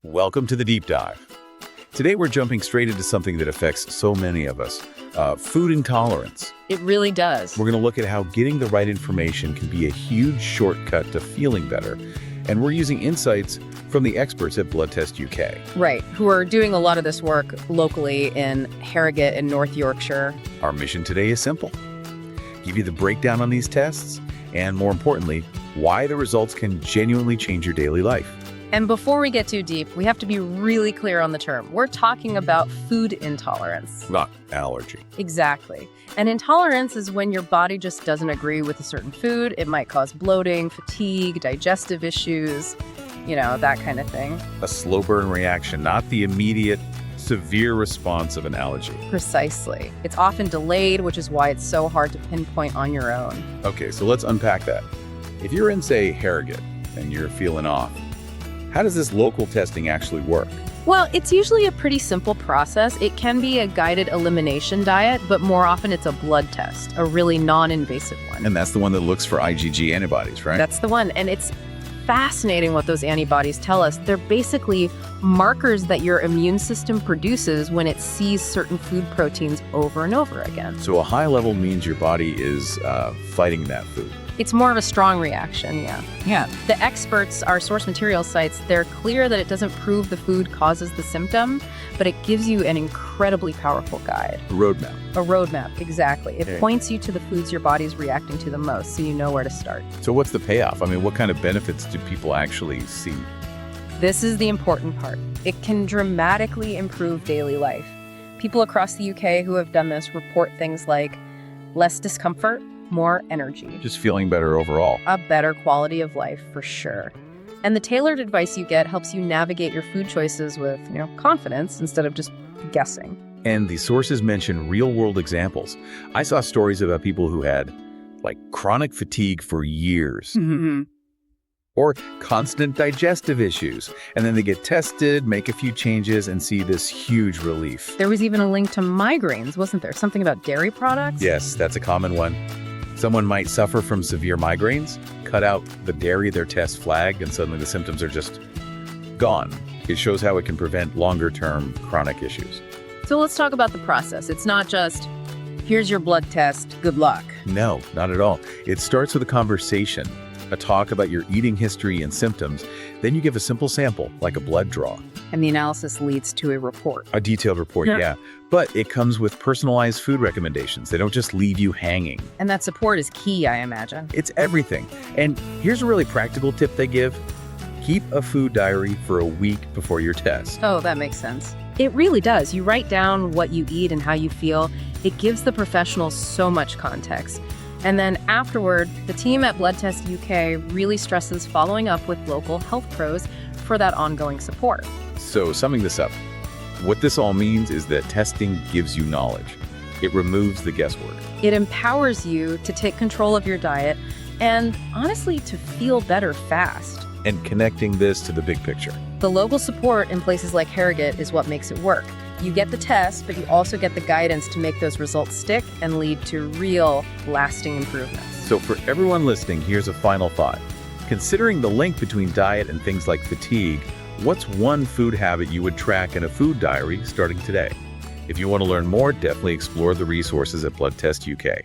Welcome to the Deep Dive. Today we're jumping straight into something that affects so many of us, food intolerance. It really does. We're going to look at how getting the right information can be a huge shortcut to feeling better. And we're using insights from the experts at Blood Test UK. Right, who are doing a lot of this work locally in Harrogate in North Yorkshire. Our mission today is simple. Give you the breakdown on these tests, and more importantly, why the results can genuinely change your daily life. And before we get too deep, we have to be really clear on the term. We're talking about food intolerance. Not allergy. Exactly. And intolerance is when your body just doesn't agree with a certain food. It might cause bloating, fatigue, digestive issues, that kind of thing. A slow burn reaction, not the immediate, severe response of an allergy. Precisely. It's often delayed, which is why it's so hard to pinpoint on your own. Okay, so let's unpack that. If you're in, say, Harrogate, and you're feeling off, how does this local testing actually work? Well, it's usually a pretty simple process. It can be a guided elimination diet, but more often it's a blood test, a really non-invasive one. And that's the one that looks for IgG antibodies, right? That's the one. And it's fascinating what those antibodies tell us. They're basically markers that your immune system produces when it sees certain food proteins over and over again. So a high level means your body is fighting that food. It's more of a strong reaction, yeah. The experts, our source material sites, they're clear that it doesn't prove the food causes the symptom, but it gives you an incredibly powerful guide. A roadmap. A roadmap, exactly. It points you to the foods your body's reacting to the most, so you know where to start. So what's the payoff? I mean, what kind of benefits do people actually see? This is the important part. It can dramatically improve daily life. People across the UK who have done this report things like less discomfort, more energy. Just feeling better overall. A better quality of life, for sure. And the tailored advice you get helps you navigate your food choices with, confidence instead of just guessing. And the sources mention real-world examples. I saw stories about people who had, chronic fatigue for years. Or constant digestive issues. And then they get tested, make a few changes, and see this huge relief. There was even a link to migraines, wasn't there? Something about dairy products? Yes, that's a common one. Someone might suffer from severe migraines, cut out the dairy their test flagged, and suddenly the symptoms are just gone. It shows how it can prevent longer-term chronic issues. So let's talk about the process. It's not just, here's your blood test, good luck. No, not at all. It starts with a conversation, a talk about your eating history and symptoms. Then you give a simple sample, like a blood draw. And the analysis leads to a report. A detailed report, yeah. But it comes with personalized food recommendations. They don't just leave you hanging. And that support is key, I imagine. It's everything. And here's a really practical tip they give. Keep a food diary for a week before your test. Oh, that makes sense. It really does. You write down what you eat and how you feel. It gives the professionals so much context. And then afterward, the team at Blood Test UK really stresses following up with local health pros for that ongoing support. So summing this up, what this all means is that testing gives you knowledge. It removes the guesswork. It empowers you to take control of your diet and, honestly, to feel better fast. And connecting this to the big picture. The local support in places like Harrogate is what makes it work. You get the test, but you also get the guidance to make those results stick and lead to real, lasting improvements. So for everyone listening, here's a final thought. Considering the link between diet and things like fatigue, what's one food habit you would track in a food diary starting today? If you want to learn more, definitely explore the resources at Blood Test UK.